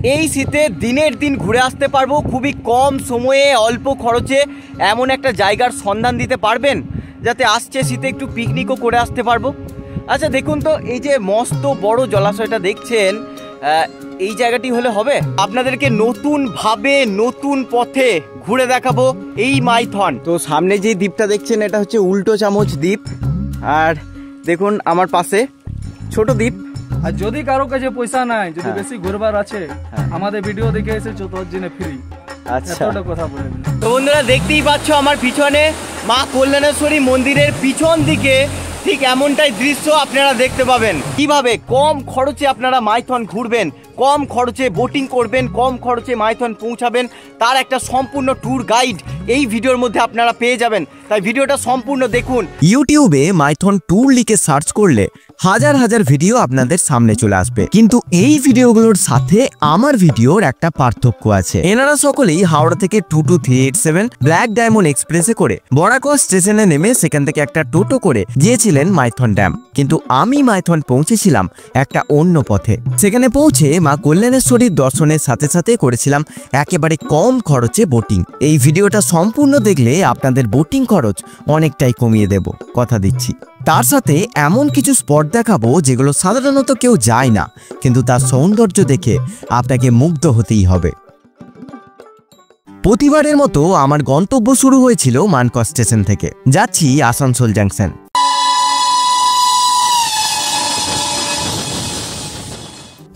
এই শীতে দিনের দিন ঘুরে আসতে পারবো খুবই কম সময়ে অল্প খরচে। এমন একটা জায়গার সন্ধান দিতে পারবেন যাতে আসছে শীতে একটু পিকনিকও করে আসতে পারবো। আচ্ছা দেখুন তো, এই যে মস্ত বড় জলাশয়টা দেখছেন, এই জায়গাটি হলে হবে? আপনাদেরকে নতুনভাবে নতুন পথে ঘুরে দেখাবো এই মাইথন। তো সামনে যে দ্বীপটা দেখছেন এটা হচ্ছে উল্টো চামচ দ্বীপ, আর দেখুন আমার পাশে ছোট দ্বীপ। আর যদি কারো কাছে পয়সা নাই, যদি বেশি ঘুরবার আছে, আমাদের ভিডিও দেখে এসেছো তোর জন্য ফ্রি। আচ্ছা, এতটা কথা বলেন। তো বন্ধুরা দেখতেই পাচ্ছ আমার পিছনে মা কল্যাণেশ্বরী মন্দিরের পিছন দিকে ঠিক এমনটাই দৃশ্য আপনারা দেখতে পাবেন। কিভাবে কম খরচে আপনারা মাইথন ঘুরবেন, কম খরচে বোটিং করবেন, কম খরচে মাইথন পৌঁছাবেন, তার একটা সম্পূর্ণ ট্যুর গাইড এই ভিডিওর মধ্যে আপনারা পেয়ে যাবেন। তাই ভিডিওটা সম্পূর্ণ দেখুন। ইউটিউবে মাইথন ট্যুর লিখে সার্চ করলে হাজার হাজার ভিডিও আপনাদের সামনে চলে আসবে, কিন্তু এই ভিডিওগুলোর সাথে আমার ভিডিওর একটা পার্থক্য আছে। এনারা সকলেই হাওড়া থেকে 22387 ব্ল্যাক ডায়মন্ড এক্সপ্রেসে করে বরাকর স্টেশনে নেমে সেখান থেকে একটা টোটো করে গিয়েছিলেন মাইথন ড্যাম, কিন্তু আমি মাইথন পৌঁছেছিলাম একটা অন্য পথে। সেখানে পৌঁছে মা কল্যাণেশ্বরীর দর্শনের সাথে সাথে করেছিলাম একেবারে কম খরচে বোটিং। এই ভিডিওটা সম্পূর্ণ দেখলে আপনাদের বোটিং খরচ অনেকটাই কমিয়ে দেব, কথা দিচ্ছি। তার সাথে এমন কিছু স্পট দেখাবো যেগুলো সাধারণত কেউ যায় না, কিন্তু তার সৌন্দর্য দেখে আপনাকে মুগ্ধ হতেই হবে। প্রতিবারের মতো আমার গন্তব্য শুরু হয়েছিল মানকর স্টেশন থেকে। যাচ্ছি আসানসোল জাংশন।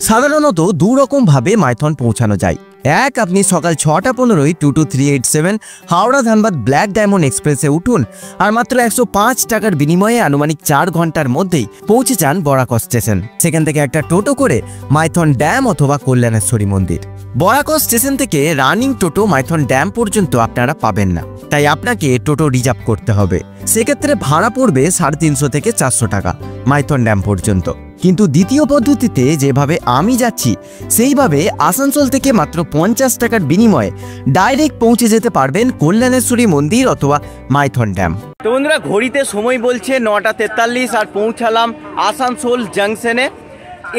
সাধারণত দু রকম ভাবে মাইথন পৌঁছানো যায়। এক, আপনি সকাল 6টা 15 22387 হাওড়া ধানবাদ ব্ল্যাক ডায়মন্ড এক্সপ্রেসে উঠুন, আর মাত্র 105 টাকার বিনিময়ে আনুমানিক 4 ঘন্টার মধ্যেই পৌঁছে যান বরাকর স্টেশন। সেখান থেকে একটা টোটো করে মাইথন ড্যাম অথবা কল্যাণেশ্বরী মন্দির। বরাকর স্টেশন থেকে রানিং টোটো মাইথন ড্যাম পর্যন্ত আপনারা পাবেন না, তাই আপনাকে টোটো রিজার্ভ করতে হবে। সেক্ষেত্রে ভাড়া পড়বে 350 থেকে 400 টাকা মাইথন ড্যাম পর্যন্ত। কিন্তু দ্বিতীয় পদ্ধতিতে যেভাবে আমি যাচ্ছি সেইভাবে আসানসোল থেকে মাত্র 50 টাকার বিনিময়ে ডাইরেক্ট পৌঁছে যেতে পারবেন কল্যাণেশ্বরী মন্দির অথবা মাইথন ড্যাম। তো বন্ধুরা ঘড়িতে সময় বলছে 9টা 43 আর পৌঁছালাম আসানসোল জাংশনে।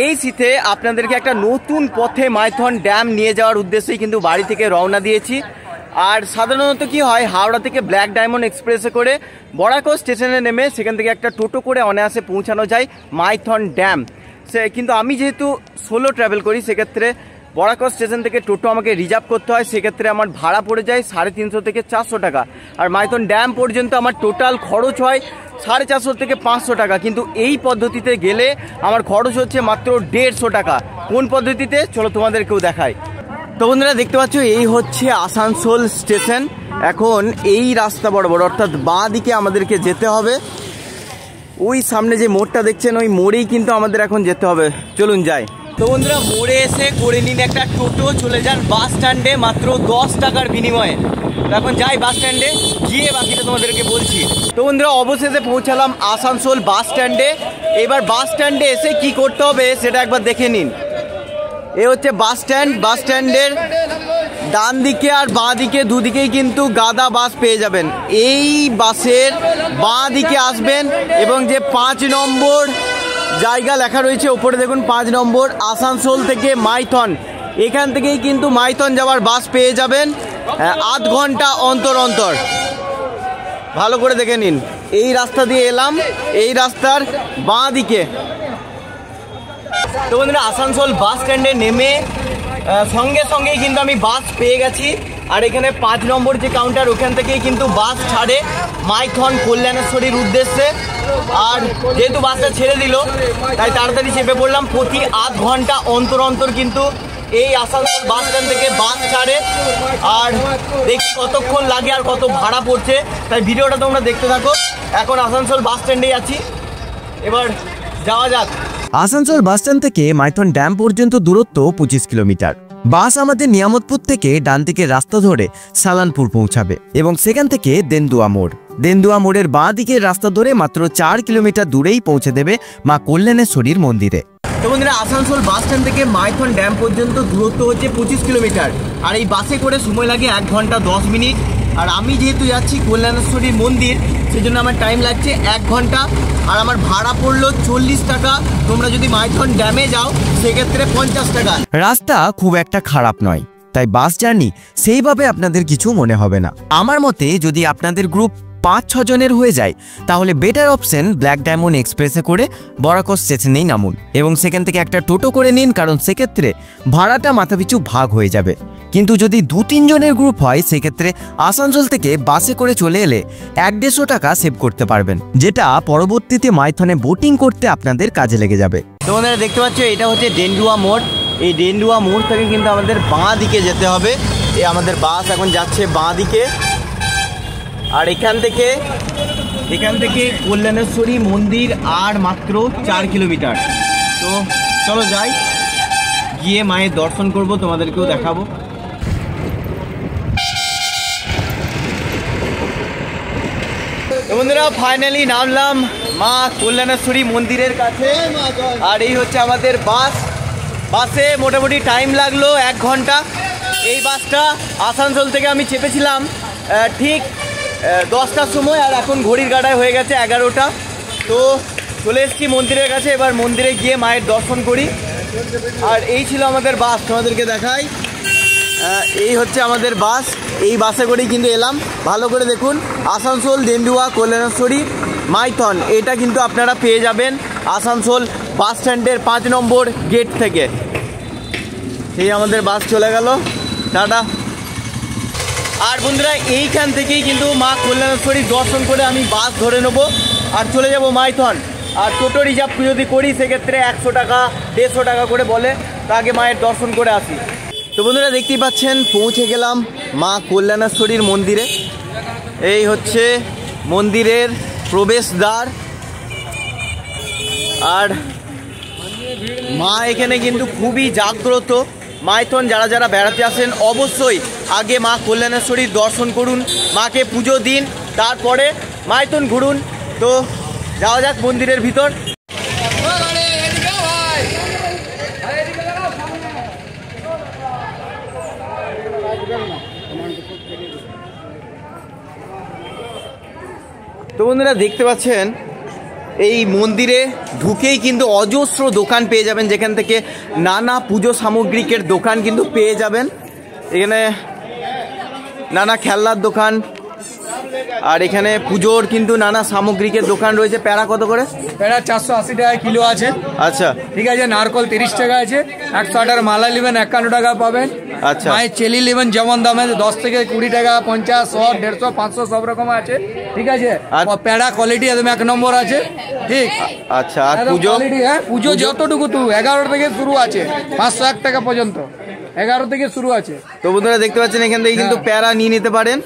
এই শীতে আপনাদেরকে একটা নতুন পথে মাইথন ড্যাম নিয়ে যাওয়ার উদ্দেশ্যেই কিন্তু বাড়ি থেকে রওনা দিয়েছি। আর সাধারণত কি হয়, হাওড়া থেকে ব্ল্যাক ডায়মন্ড এক্সপ্রেসে করে বরাকর স্টেশনে নেমে সেখান থেকে একটা টোটো করে অনায়াসে পৌঁছানো যায় মাইথন ড্যাম। কিন্তু আমি যেহেতু সোলো ট্রাভেল করি, সেক্ষেত্রে বরাকর স্টেশন থেকে টোটো আমাকে রিজার্ভ করতে হয়। সেক্ষেত্রে আমার ভাড়া পড়ে যায় 350 থেকে 400 টাকা, আর মাইথন ড্যাম পর্যন্ত আমার টোটাল খরচ হয় 450 থেকে 500 টাকা। কিন্তু এই পদ্ধতিতে গেলে আমার খরচ হচ্ছে মাত্র 150 টাকা। কোন পদ্ধতিতে চলো তোমাদেরকেও দেখায়। তো বন্ধুরা দেখতে পাচ্ছ এই হচ্ছে আসানসোল স্টেশন। এখন এই রাস্তা বরাবর অর্থাৎ বাঁ দিকে আমাদেরকে যেতে হবে। ওই সামনে যে মোড়টা দেখছেন ওই মোড়েই কিন্তু আমাদের এখন যেতে হবে, চলুন যাই। তো বন্ধুরা মোড়ে এসে করে নিন একটা টোটো, চলে যান বাস স্ট্যান্ডে মাত্র 10 টাকার বিনিময়ে। এখন যাই বাস স্ট্যান্ডে, গিয়ে বাকিটা তোমাদেরকে বলছি। তো বন্ধুরা অবশেষে পৌঁছালাম আসানসোল বাস স্ট্যান্ডে। এবার বাস স্ট্যান্ডে এসে কি করতে হবে সেটা একবার দেখে নিন। এ হচ্ছে বাস স্ট্যান্ড। বাস স্ট্যান্ডের ডান দিকে আর বাঁ দিকে দুদিকেই কিন্তু গাদা বাস পেয়ে যাবেন। এই বাসের বাঁ দিকে আসবেন এবং যে 5 নম্বর জায়গা লেখা রয়েছে ওপরে দেখুন 5 নম্বর আসানসোল থেকে মাইথন, এখান থেকেই কিন্তু মাইথন যাওয়ার বাস পেয়ে যাবেন আধ ঘন্টা অন্তর অন্তর। ভালো করে দেখে নিন, এই রাস্তা দিয়ে এলাম, এই রাস্তার বাঁ দিকে। তো বন্ধুরা আসানসোল বাস স্ট্যান্ডে নেমে সঙ্গে সঙ্গেই কিন্তু আমি বাস পেয়ে গেছি। আর এখানে 5 নম্বর যে কাউন্টার ওখান থেকেই কিন্তু বাস ছাড়ে মাইথন কল্যাণেশ্বরীর উদ্দেশ্যে। আর যেহেতু বাসটা ছেড়ে দিল তাই তাড়াতাড়ি চেপে পড়লাম। প্রতি আধ ঘন্টা অন্তর অন্তর কিন্তু এই আসানসোল বাস স্ট্যান্ড থেকে বাস ছাড়ে। আর দেখি কতক্ষণ লাগে আর কত ভাড়া পড়ছে, তাই ভিডিওটা তোমরা দেখতে থাকো। এখন আসানসোল বাস স্ট্যান্ডেই আছি, এবার যাওয়া যাক। আসানসোল বাস স্ট্যান্ড থেকে মাইথন ড্যাম পর্যন্ত দূরত্ব 25 কিলোমিটার। বাস আমাদের নিয়ামতপুর থেকে ডান দিকে রাস্তা ধরে সালানপুর পৌঁছাবে এবং সেখান থেকে দেন্দুয়া মোড়। দেন্দুয়া মোড়ের বাঁ দিকের রাস্তা ধরে মাত্র 4 কিলোমিটার দূরেই পৌঁছে দেবে মা কল্যাণেশ্বরীর মন্দিরে। তো বন্ধুরা আসানসোল বাস স্ট্যান্ড থেকে মাইথন ড্যাম পর্যন্ত দূরত্ব হচ্ছে 25 কিলোমিটার, আর এই বাসে করে সময় লাগে 1 ঘন্টা 10 মিনিট। আর আমি যেহেতু যাচ্ছি কল্যাণেশ্বরীর মন্দির, সেজন্য আমার টাইম লাগছে 1 ঘন্টা, আর আমার ভাড়া পড়লো 40 টাকা। তোমরা যদি মাইথন ড্যামে যাও সেক্ষেত্রে 50 টাকা। রাস্তা খুব একটা খারাপ নয়, তাই বাস জার্নি সেইভাবে আপনাদের কিছু মনে হবে না। আমার মতে যদি আপনাদের গ্রুপ 5-6 জনের হয়ে যায় তাহলে বেটার অপশন ব্ল্যাক ডায়মন্ড এক্সপ্রেসে করে বরাকর স্টেশনেই নামুন এবং সেখান থেকে একটা টোটো করে নিন, কারণ সেক্ষেত্রে ভাড়াটা মাথাপিছু ভাগ হয়ে যাবে। কিন্তু যদি 2-3 জনের গ্রুপ হয় সেক্ষেত্রে আসানসোল থেকে বাসে করে চলে এলে 150 টাকা সেভ করতে পারবেন, যেটা পরবর্তীতে মাইথনে বোটিং করতে আপনাদের কাজে লেগে যাবে। তোমাদের দেখতে পাচ্ছ এটা হচ্ছে ডেন্ডুয়া মোড়। এই ডেন্ডুয়া মোড় থেকে কিন্তু আমাদের বাঁ দিকে যেতে হবে। এই আমাদের বাস এখন যাচ্ছে বাঁ দিকে, আর এখান থেকে কল্যাণেশ্বরী মন্দির আর মাত্র 4 কিলোমিটার। তো চলো যাই, গিয়ে মায়ের দর্শন করব, তোমাদেরকেও দেখাবো। তো বন্ধুরা ফাইনালি নামলাম মা কল্যাণেশ্বরী মন্দিরের কাছে, আর এই হচ্ছে আমাদের বাসে মোটামুটি টাইম লাগলো 1 ঘন্টা। এই বাসটা আসানসোল থেকে আমি চেপেছিলাম ঠিক 10টার সময়, আর এখন ঘড়ির কাঁটায় হয়ে গেছে 11টা। তো চলে এসেছি মন্দিরের কাছে, এবার মন্দিরে গিয়ে মায়ের দর্শন করি। আর এই ছিল আমাদের বাস, তোমাদেরকে দেখাই। এই হচ্ছে আমাদের বাস, এই বাসে করেই কিন্তু এলাম। ভালো করে দেখুন, আসানসোল ডেন্ডুয়া কল্যাণেশ্বরী মাইথন, এটা কিন্তু আপনারা পেয়ে যাবেন আসানসোল বাস স্ট্যান্ডের 5 নম্বর গেট থেকে। এই আমাদের বাস চলে গেল, টাটা। আর বন্ধুরা এইখান থেকেই কিন্তু মা কল্যাণেশ্বরীর দর্শন করে আমি বাস ধরে নেবো আর চলে যাব মাইথন। আর টোটো রিজার্ভ যদি করি সেক্ষেত্রে 100 টাকা 150 টাকা করে বলে, তো আগে মায়ের দর্শন করে আসি। তো বন্ধুরা দেখতেই পাচ্ছেন পৌঁছে গেলাম মা কল্যাণেশ্বরীর মন্দিরে। এই হচ্ছে মন্দিরের প্রবেশদ্বার, আর মা এখানে কিন্তু খুবই জাগ্রত। মাইথন যারা যারা বেড়াতে আসেন অবশ্যই আগে মা কল্যাণেশ্বরীর দর্শন করুন, মাকে পুজো দিন, তারপরে মাইথন ঘুরুন। তো যাওয়া যাক মন্দিরের ভিতর। তো বন্ধুরা দেখতে পাচ্ছেন এই মন্দিরে ঢুকেই কিন্তু অজস্র দোকান পেয়ে যাবেন, যেখান থেকে নানা পুজো সামগ্রিকের দোকান কিন্তু পেয়ে যাবেন। এখানে নানা খেলনার দোকান, আর এখানে পুজোর কিন্তু নানা সামগ্রিকের দোকান রয়েছে। প্যারা কত করে? প্যারা 480 টাকা কিলো আছে। আচ্ছা ঠিক আছে, নারকল 30 টাকা আছে। 108 মালা নেবেন 51 টাকা পাবেন। আচ্ছা, মায়ের চেলি নেবেন যেমন দামে 10 থেকে 20 টাকা, 50, 100, 150, 500 সব রকম আছে। ঠিক আছে, আর প্যারা কোয়ালিটি একদম 1 নম্বর আছে। ঠিক আচ্ছা, আর পুজো? হ্যাঁ, পুজো যতটুকু 11 থেকে শুরু আছে, 501 টাকা পর্যন্ত 11 থেকে শুরু আছে। তো বন্ধুরা দেখতে পাচ্ছেন এখান থেকে কিন্তু প্যারা নিয়ে নিতে পারেন।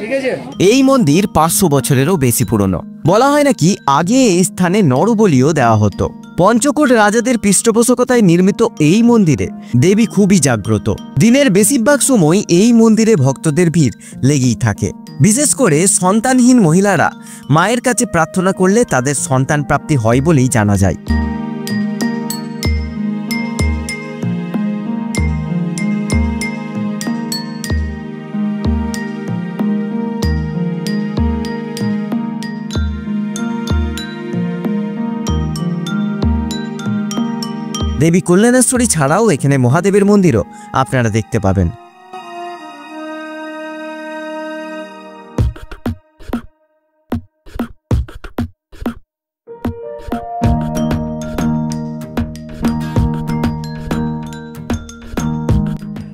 ঠিক আছে, এই মন্দির 500 বছরেরও বেশি পুরনো। বলা হয় নাকি আগে এই স্থানে নরবলিও দেওয়া হতো। পঞ্চকোট রাজাদের পৃষ্ঠপোষকতায় নির্মিত এই মন্দিরে দেবী খুবই জাগ্রত। দিনের বেশিরভাগ সময় এই মন্দিরে ভক্তদের ভিড় লেগেই থাকে। বিশেষ করে সন্তানহীন মহিলারা মায়ের কাছে প্রার্থনা করলে তাদের সন্তান প্রাপ্তি হয় বলেই জানা যায়। দেবী কল্যাণেশ্বরী ছাড়াও এখানে মহাদেবের মন্দিরও আপনারা দেখতে পাবেন।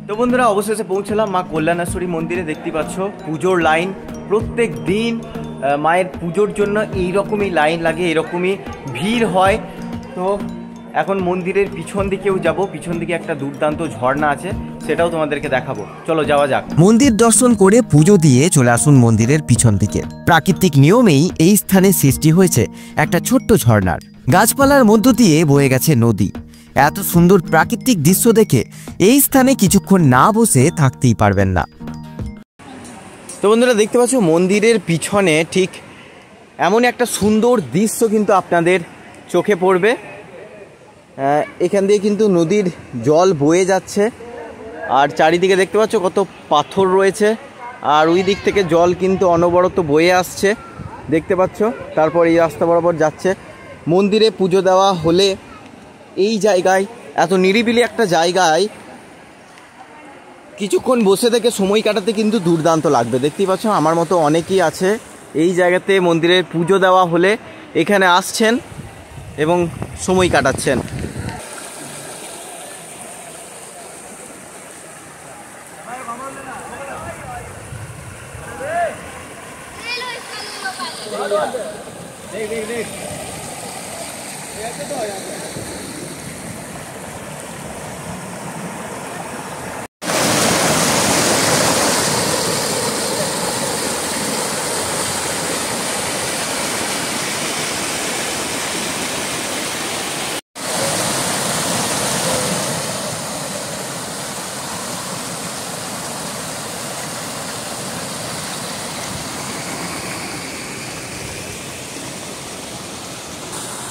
তো বন্ধুরা অবশেষে পৌঁছলাম মা কল্যাণেশ্বরী মন্দিরে। দেখতে পাচ্ছ পুজোর লাইন, প্রত্যেক দিন মায়ের পুজোর জন্য এইরকমই লাইন লাগে, এরকমই ভিড় হয়। তো এখন মন্দিরের পিছন দিকেও যাব, পিছন দিকে একটা দুর্দান্ত ঝর্ণা আছে, সেটাও তোমাদেরকে দেখাবো। চলো যাওয়া যাক। মন্দির দর্শন করে পুজো দিয়ে চলে আসুন মন্দিরের পিছন দিকে। প্রাকৃতিক নিয়মেই এই স্থানে সৃষ্টি হয়েছে একটা ছোট্ট ঝর্ণার। গাছপালার মধ্য দিয়ে বয়ে গেছে নদী। এত সুন্দর প্রাকৃতিক দৃশ্য দেখে এই স্থানে কিছুক্ষণ না বসে থাকতেই পারবেন না। তো বন্ধুরা দেখতে পাচ্ছ মন্দিরের পিছনে ঠিক এমন একটা সুন্দর দৃশ্য কিন্তু আপনাদের চোখে পড়বে। এখান দিয়ে কিন্তু নদীর জল বয়ে যাচ্ছে, আর চারিদিকে দেখতে পাচ্ছ কত পাথর রয়েছে, আর ওই দিক থেকে জল কিন্তু অনবরত বয়ে আসছে। দেখতে পাচ্ছ। তারপর এই রাস্তা বরাবর যাচ্ছে। মন্দিরে পুজো দেওয়া হলে এই জায়গায়, এত নিরিবিলি একটা জায়গায় কিছুক্ষণ বসে থেকে সময় কাটাতে কিন্তু দুর্দান্ত লাগবে। দেখতেই পাচ্ছ আমার মতো অনেকেই আছে এই জায়গাতে মন্দিরে পুজো দেওয়া হলে এখানে আসছেন এবং সময় কাটাচ্ছেন।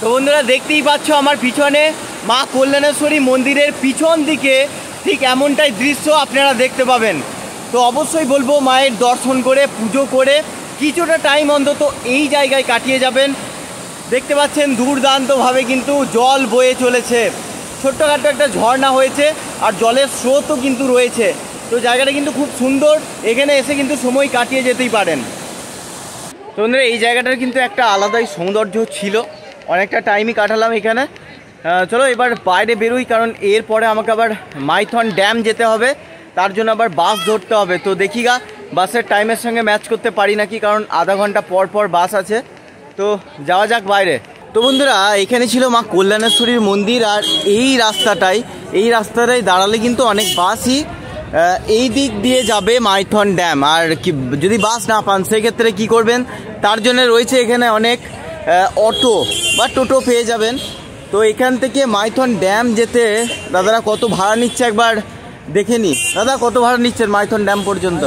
তো বন্ধুরা দেখতেই পাচ্ছ আমার পিছনে মা কল্যাণেশ্বরী মন্দিরের পিছন দিকে ঠিক এমনটাই দৃশ্য আপনারা দেখতে পাবেন। তো অবশ্যই বলবো মায়ের দর্শন করে পুজো করে কিছুটা টাইম অন্তত এই জায়গায় কাটিয়ে যাবেন। দেখতে পাচ্ছেন দুর্দান্তভাবে কিন্তু জল বয়ে চলেছে, ছোট্টখাট্ট একটা ঝর্ণা হয়েছে আর জলের স্রোতও কিন্তু রয়েছে। তো জায়গাটা কিন্তু খুব সুন্দর, এখানে এসে কিন্তু সময় কাটিয়ে যেতেই পারেন। তো বন্ধুরা এই জায়গাটার কিন্তু একটা আলাদাই সৌন্দর্য ছিল, অনেকটা টাইমই কাটালাম এখানে। চলো এবার বাইরে বেরোই, কারণ এরপরে আমাকে আবার মাইথন ড্যাম যেতে হবে, তার জন্য আবার বাস ধরতে হবে। তো দেখি গা বাসের টাইমের সঙ্গে ম্যাচ করতে পারি নাকি, কারণ আধা ঘন্টা পর পর বাস আছে। তো যাওয়া যাক বাইরে। তো বন্ধুরা এখানে ছিল মা কল্যাণেশ্বরীর মন্দির, আর এই রাস্তাটাই দাঁড়ালে কিন্তু অনেক বাসই এই দিক দিয়ে যাবে মাইথন ড্যাম। আর কি যদি বাস না পান সেক্ষেত্রে কি করবেন, তার জন্য রয়েছে এখানে অনেক অটো বা টোটো পেয়ে যাবেন। তো এখান থেকে মাইথন ড্যাম যেতে দাদারা কত ভাড়া নিচ্ছে একবার দেখে নি। দাদা কত ভাড়া নিচ্ছেন মাইথন ড্যাম পর্যন্ত?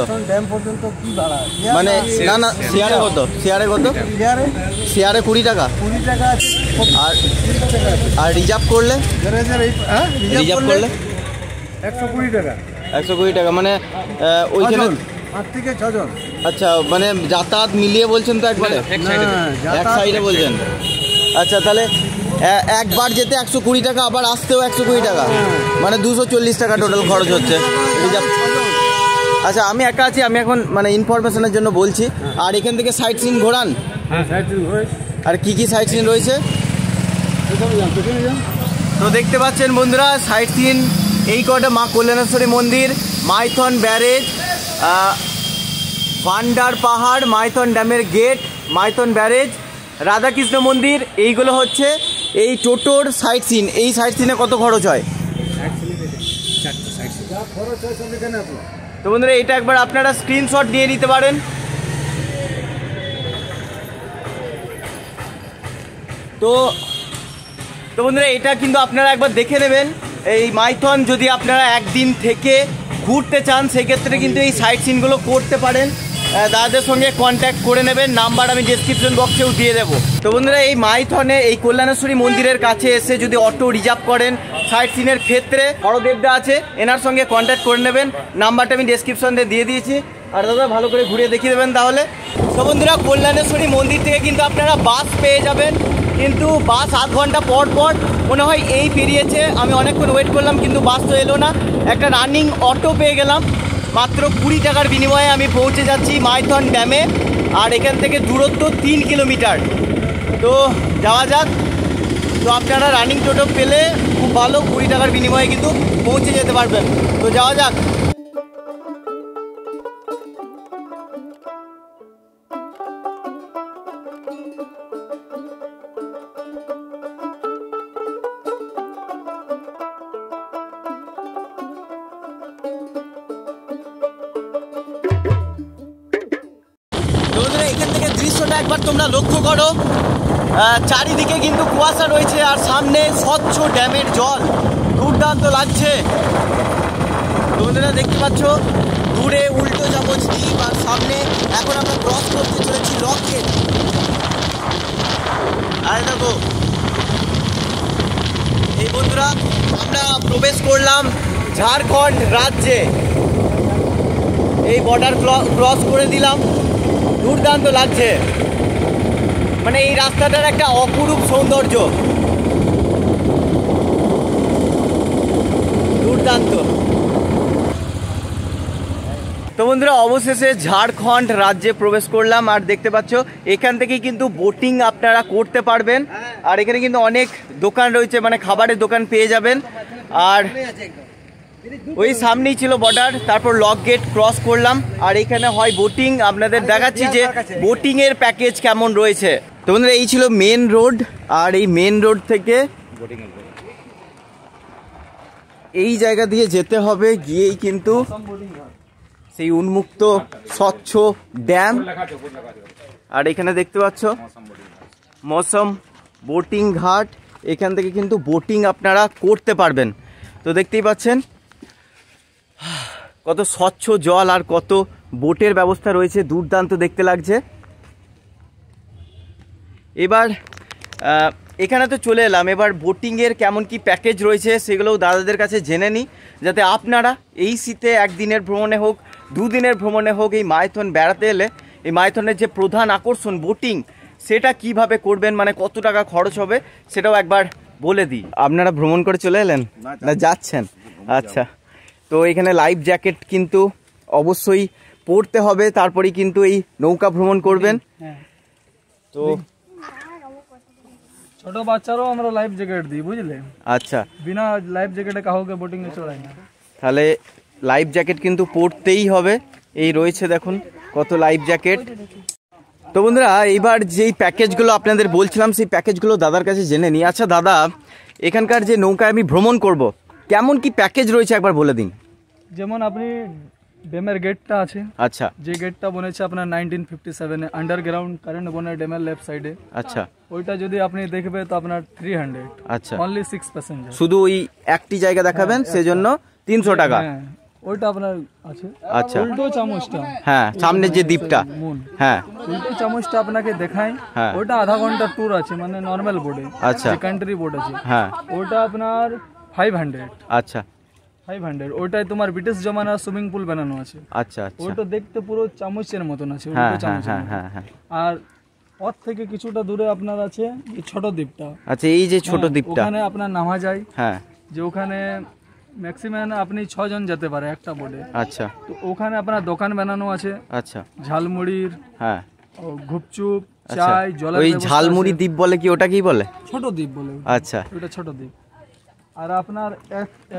কি ভাড়া মানে না শেয়ারে কত? শেয়ারে 20 টাকা। আর রিজার্ভ করলে 120 টাকা মানে ওইখানে 5 থেকে 6 জন। আচ্ছা মানে যাতায়াত মিলিয়ে বলছেন তো একবারে? এক সাইডে বলছেন। আচ্ছা তাহলে একবার যেতে 120 টাকা, আবার আসতেও 120 টাকা, মানে 240 টাকা টোটাল খরচ হচ্ছে। আচ্ছা আমি একা আছি, আমি এখন মানে ইনফরমেশনের জন্য বলছি। আর এখান থেকে সাইট সিন ঘোরান? আর কি কি সাইট সিন রয়েছে? তো দেখতে পাচ্ছেন বন্ধুরা সাইট সিন এই কটা: মা কল্যাণেশ্বরী মন্দির, মাইথন ব্যারেজ, ভান্ডার পাহাড়, মাইথন ড্যামের গেট, মাইথন ব্যারেজ, রাধাকৃষ্ণ মন্দির। এইগুলো হচ্ছে এই টোটোর সাইট সিন। এই সাইট সিনে কত খরচ হয়? তো বন্ধুরা এটা একবার আপনারা স্ক্রিনশট নিয়ে নিতে পারেন। তো বন্ধুরা এটা কিন্তু আপনারা একবার দেখে নেবেন। এই মাইথন যদি আপনারা একদিন থেকে ঘুরতে চান সেক্ষেত্রে কিন্তু এই সাইট সিনগুলো করতে পারেন। দাদাদের সঙ্গে কন্ট্যাক্ট করে নেবেন, নাম্বার আমি ডেসক্রিপশন বক্সেও দিয়ে দেবো। তো বন্ধুরা এই মাইথনে এই কল্যাণেশ্বরী মন্দিরের কাছে এসে যদি অটো রিজার্ভ করেন সাইট সিনের ক্ষেত্রে, হরদেবদা আছে, এনার সঙ্গে কন্ট্যাক্ট করে নেবেন, নাম্বারটা আমি ডেসক্রিপশনে দিয়ে দিয়েছি। আর দাদা ভালো করে ঘুরিয়ে দেখিয়ে দেবেন তাহলে। তো বন্ধুরা কল্যাণেশ্বরী মন্দির থেকে কিন্তু আপনারা বাস পেয়ে যাবেন, কিন্তু বাস আধ ঘন্টা পর পর মনে হয় এই পেরিয়েছে। আমি অনেকক্ষণ ওয়েট করলাম কিন্তু বাস তো এলো না। একটা রানিং অটো পেয়ে গেলাম, মাত্র 20 টাকার বিনিময়ে আমি পৌঁছে যাচ্ছি মাইথন ড্যামে। আর এখান থেকে দূরত্ব 3 কিলোমিটার। তো যাওয়া যাক। তো আপনারা রানিং টোটো পেলে খুব ভালো, 20 টাকার বিনিময়ে কিন্তু পৌঁছে যেতে পারবেন। তো যাওয়া যাক। এখান থেকে দৃশ্যটা একবার তোমরা লক্ষ্য করো, চারিদিকে কিন্তু কুয়াশা রয়েছে আর সামনে স্বচ্ছ ড্যামের জল, দুর্দান্ত লাগছে। তোমরা দেখতে পাচ্ছ দূরে উল্টো চামচ দ্বীপ, আর সামনে এখন আমরা ক্রস করতে চলেছি রকেট। আর দেখো এই বন্ধুরা আমরা প্রবেশ করলাম ঝাড়খণ্ড রাজ্যে। এই বর্ডার ক্রস করে দিলাম, দুর্দান্ত লাগছে। মানে এই রাস্তাটার একটা অপরূপ সৌন্দর্য, দুর্দান্ত। তো বন্ধুরা অবশেষে ঝাড়খণ্ড রাজ্যে প্রবেশ করলাম, আর দেখতে পাচ্ছ এখান থেকে কিন্তু বোটিং আপনারা করতে পারবেন। আর এখানে কিন্তু অনেক দোকান রয়েছে, মানে খাবারের দোকান পেয়ে যাবেন। আর ওই সামনেই ছিল বর্ডার, তারপর লক গেট ক্রস করলাম, আর এখানে হয় বোটিং। আপনাদের দেখাচ্ছি যে বোটিং এর প্যাকেজ কেমন রয়েছে। তো বন্ধুরা এই ছিল মেন রোড, আর এই মেন রোড থেকে এই জায়গা দিয়ে যেতে হবে, গিয়েই কিন্তু সেই উন্মুক্ত স্বচ্ছ ড্যাম। আর এখানে দেখতে পাচ্ছ মৌসম বোটিং ঘাট, এখান থেকে কিন্তু বোটিং আপনারা করতে পারবেন। তো দেখতেই পাচ্ছেন কত স্বচ্ছ জল আর কত বোটের ব্যবস্থা রয়েছে, দুর্দান্ত দেখতে লাগছে। এবার এখানে তো চলে এলাম, এবার বোটিংয়ের কেমন কি প্যাকেজ রয়েছে সেগুলোও দাদাদের কাছে জেনে নিই, যাতে আপনারা এই শীতে একদিনের ভ্রমণে হোক, দুদিনের ভ্রমণে হোক, এই মাইথন বেড়াতে এলে এই মাইথনের যে প্রধান আকর্ষণ বোটিং, সেটা কিভাবে করবেন, মানে কত টাকা খরচ হবে সেটাও একবার বলে দিই। আপনারা ভ্রমণ করে চলে এলেন না যাচ্ছেন? আচ্ছা, তো এখানে লাইফ জ্যাকেট কিন্তু অবশ্যই পরতে হবে, তারপরেই কিন্তু এই নৌকা ভ্রমণ করবেন। তো ছোট বাচ্চারও আমরা লাইফ জ্যাকেট দিই, বুঝলে? আচ্ছা, বিনা লাইফ জ্যাকেটে কাউকে বোটিং এ চড়াই না। তাহলে লাইফ জ্যাকেট কিন্তু পরতেই হবে। এই রয়েছে দেখুন কত লাইফ জ্যাকেট। তো বন্ধুরা এইবার যেই প্যাকেজগুলো আপনাদের বলছিলাম সেই প্যাকেজগুলো দাদার কাছে জেনে নিই। আচ্ছা দাদা, এখানকার যে নৌকায় আমি ভ্রমণ করব, কেমন কি প্যাকেজ রয়েছে একবার বলে দিন। যেমন আপনি ড্যামের গেটটা আছে, আচ্ছা, যে গেটটা বনেছে আপনার 1957-এ, আন্ডারগ্রাউন্ড কারেন্ট বনে ড্যামের লেফট সাইডে। আচ্ছা, ওইটা যদি আপনি দেখবে তো আপনার 300। আচ্ছা, অনলি 6 প্যাসেঞ্জার। শুধু ওই একটি জায়গা দেখাবেন, সেজন্য 300 টাকা। ওইটা আপনার আছে। আচ্ছা, উল্টো চামচটা, হ্যাঁ সামনে যে দ্বীপটা, হ্যাঁ উল্টো চামচটা আপনাকে দেখাই। ওটা আধা ঘন্টা ট্যুর আছে, মানে নরমাল বোর্ডে। আচ্ছা, কান্ট্রি বোর্ড আছে, হ্যাঁ ওটা আপনার 500। আচ্ছা 500, ওটাই তোমার ব্রিটিশ জমানার সুইমিং পুল বানানো আছে। আচ্ছা, আচ্ছা, ওটা দেখতে পুরো চামচের মতন আছে, হ্যাঁ উল্টো চামচ। হ্যাঁ হ্যাঁ হ্যাঁ। আর ওর থেকে কিছুটা দূরে আপনার আছে এই ছোট দ্বীপটা। আচ্ছা, এই যে ছোট দ্বীপটা, ওখানে আপনার নামা যায়। হ্যাঁ, যে ওখানে ম্যাক্সিমাম আপনি 6 জন যেতে পারে একটা বোটে। আচ্ছা, তো ওখানে আপনার দোকান বানানো আছে। আচ্ছা, ঝালমুড়ির, হ্যাঁ, গুপচুপ, চাই, জলের। ওই ঝালমুড়ি দ্বীপ বলে কি, ওটা কি বলে? ছোট দ্বীপ বলে। আচ্ছা, ওটা ছোট দ্বীপ। আর আপনার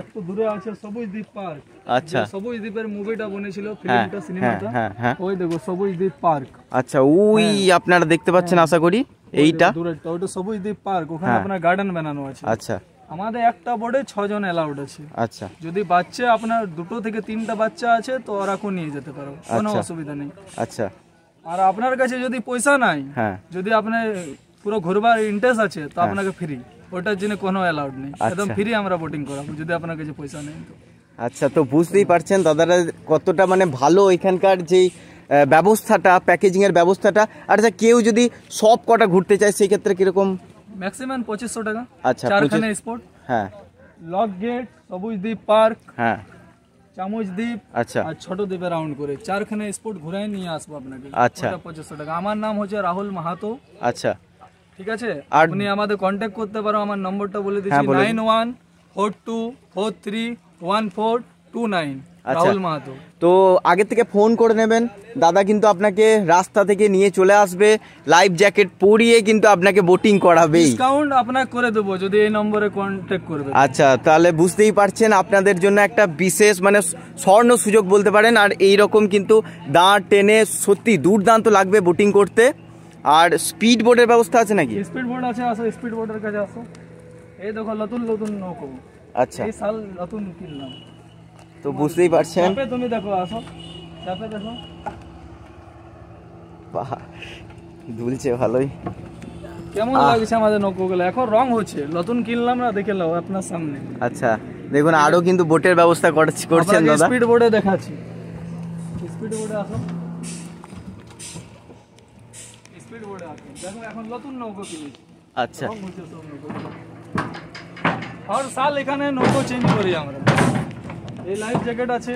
একটু দূরে আছে সবুজ দ্বীপ পার্ক। আচ্ছা, সবুজ দ্বীপের মুভিটা বনেছিল, ফিল্মটা, সিনেমাটা। হ্যাঁ, ওই দেখো সবুজ দ্বীপ পার্ক। আচ্ছা, ওই আপনারা দেখতে পাচ্ছেন আশা করি এইটা দূরেরটা, ওটা সবুজ দ্বীপ পার্ক। ওখানে আপনার গার্ডেন বানানো আছে। আচ্ছা, আমাদের একটা বোর্ডে 6 জন অ্যালাউড আছে। আচ্ছা, যদি বাচ্চা আপনার 2 থেকে 3টা বাচ্চা আছে তো ওরাও নিয়ে যেতে পারো, কোনো অসুবিধা নেই। আচ্ছা, আর আপনার কাছে যদি পয়সা নাই, যদি আপনার পুরো ঘুরবার ইন্টারেস্ট আছে, তো আপনাকে ফ্রি, ওটার জন্য কোনো অ্যালাউড নেই, একদম ফ্রি আমরা বোটিং করাবো যদি আপনার কাছে পয়সা নেই তো। আচ্ছা, তো বুঝতেই পারছেন দাদারা কতটা মানে ভালো এখানকার যেই ব্যবস্থাটা, প্যাকেজিং এর ব্যবস্থাটা। আর কেউ যদি সব কটা ঘুরতে চায় সেই ক্ষেত্রে কিরকম? ম্যাক্সিমাম 2500 টাকা। আচ্ছা, 4খানে স্পট, হ্যাঁ, লক গেট, সবুজ দ্বীপ পার্ক, হ্যাঁ, চামচ দ্বীপ, আচ্ছা, আর ছোট দ্বীপে রাউন্ড করে 4খানে স্পট ঘুরাই নিয়ে আসবো আপনাকে। আচ্ছা, 2500 টাকা। আমার নাম হচ্ছে রাহুল মাহাতো। আচ্ছা, ঠিক আছে, আপনি আমাদের কন্ট্যাক্ট করতে পারো। আমার নম্বরটা বলে দিচ্ছি, 9142141429, রাহুল মাহাতো। তো আগে থেকে ফোন করে নেবেন, দাদা কিন্তু আপনাকে রাস্তা থেকে নিয়ে চলে আসবে, লাইফ জ্যাকেট পরিয়ে কিন্তু আপনাকে বোটিং করাবে। ডিসকাউন্ট আপনাকে করে দেবো যদি এই নম্বরে কন্ট্যাক্ট করবে। আচ্ছা, তাহলে বুঝতেই পারছেন আপনাদের জন্য একটা বিশেষ মানে স্বর্ণ সুযোগ বলতে পারেন। আর এই রকম কিন্তু দাঁড় টেনে সত্যি দুর্দান্ত লাগবে বোটিং করতে। আর স্পিড বোটের ব্যবস্থা আছে নাকি? স্পিড বোট আছে, আসো স্পিড বোটের কাছে আসো। এই দেখো নতুন নতুন নৌকো, আচ্ছা, এই সাল নতুন কিনলাম। তো বুঝতেই পারছেন, তুমি দেখো, আসো চাপে দেখো, দুলছে ভালোই। কেমন লাগছে আমাদের নৌকোগুলো? এখন রং হচ্ছে, নতুন কিনলাম না, দেখে নাও আপনার সামনে। আচ্ছা, দেখুন আরো কিন্তু বোটের ব্যবস্থা করছেন দাদা। স্পিড বোটে দেখাচ্ছি, স্পিড বোটে আসো, স্পিড বোটে আসো। দেখো এখন নতুন নৌকো কিনেছি। আচ্ছা, রং হচ্ছে সব নৌকো। আর সাল এখানে নৌকো চেঞ্জ করি আমরা। এই লাইফ জ্যাকেট আছে,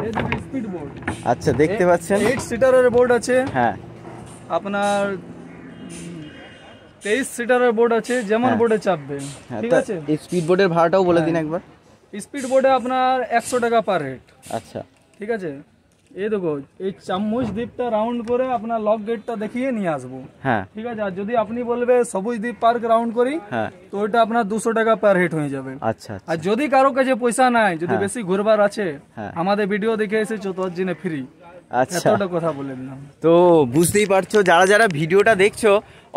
এই দেখো স্পিড বোট। আচ্ছা, দেখতে পাচ্ছেন 8 সিটারের বোট আছে। হ্যাঁ, আপনার 23 সিটারের বোর্ড আছে, যেমন বোর্ডে চাপবে। ঠিক আছে, এই স্পিড বোর্ডের ভাড়াটাও বলে দিন একবার। স্পিড বোর্ডে আপনার 100 টাকা পার হেড। আচ্ছা, ঠিক আছে, এই দেখো এই চামচ দ্বীপটা রাউন্ড করে আপনার লক গেটটা দেখিয়ে নিয়ে আসবো। হ্যাঁ, ঠিক আছে, আর যদি আপনি বলবে সবুজ দ্বীপ পার্ক রাউন্ড করি, তো ওইটা আপনার 200 টাকা পার হেড হয়ে যাবে। আচ্ছা, আর যদি কারো কাছে পয়সা নাই, যদি বেশি ঘুরবার আছে, আমাদের ভিডিও দেখে এসেছো তোর জন্য ফ্রি। আচ্ছা, এতটা কথা বলে দিলাম। তো বুঝতেই পারছো, যারা যারা ভিডিওটা দেখছো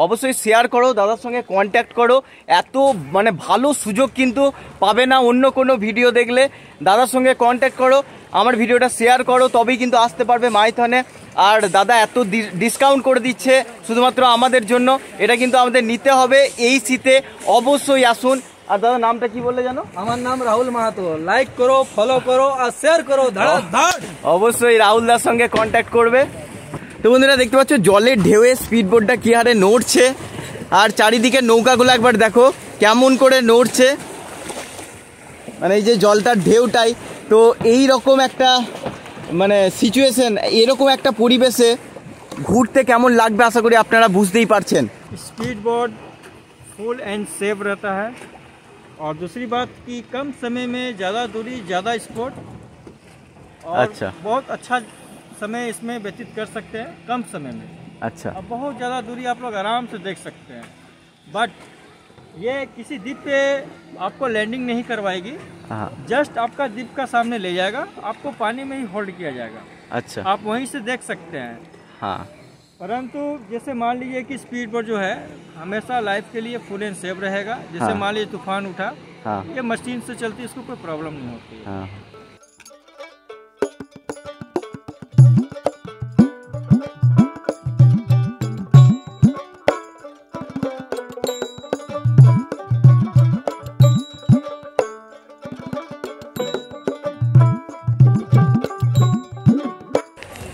অবশ্যই শেয়ার করো, দাদার সঙ্গে কন্ট্যাক্ট করো। এত মানে ভালো সুযোগ কিন্তু পাবে না অন্য কোনো ভিডিও দেখলে। দাদার সঙ্গে কন্ট্যাক্ট করো, আমার ভিডিওটা শেয়ার করো, তবেই কিন্তু আসতে পারবে মাইথনে। আর দাদা এত ডিসকাউন্ট করে দিচ্ছে শুধুমাত্র আমাদের জন্য, এটা কিন্তু আমাদের নিতে হবে। এই শীতে অবশ্যই আসুন। আর দাদা নামটা কি বললে জানো? আমার নাম রাহুল মাহাতো। লাইক করো, ফলো করো আর শেয়ার করো। অবশ্যই রাহুল দার সঙ্গে কন্ট্যাক্ট করবে। তো বন্ধুরা দেখতে পাচ্ছ জলের ঢেউয়ে স্পিড বোর্ডটা কি হারে নড়ছে, আর চারিদিকে নৌকাগুলো একবার দেখো কেমন করে নড়ছে, মানে এই যে জলটার ঢেউটাই। তো এই রকম একটা মানে সিচুয়েশন, এরকম একটা পরিবেশে ঘুরতে কেমন লাগবে আশা করি আপনারা বুঝতেই পারছেন। Speed board full and safe रहता है, और दूसरी बात कि कम समय में ज़्यादा दूरी, ज़्यादा स्पॉट, और अच्छा, बहुत अच्छा समय इसमें व्यतीत कर सकते हैं कम समय में। अच्छा, अब बहुत ज़्यादा दूरी आप लोग आराम से देख सकते हैं, बट ये किसी द्वीप पे आपको लैंडिंग नहीं करवाएगी। जस्ट आपका द्वीप का सामने ले जाएगा, आपको पानी में ही होल्ड किया जाएगा। अच्छा, आप वहीं से देख सकते हैं। हाँ, परंतु जैसे मान लीजिए कि स्पीड बोर्ड जो है हमेशा लाइफ के लिए फुल एंड सेफ रहेगा। जैसे मान लीजिए तूफान उठा, ये मशीन से चलती है, इसको कोई प्रॉब्लम नहीं होती है।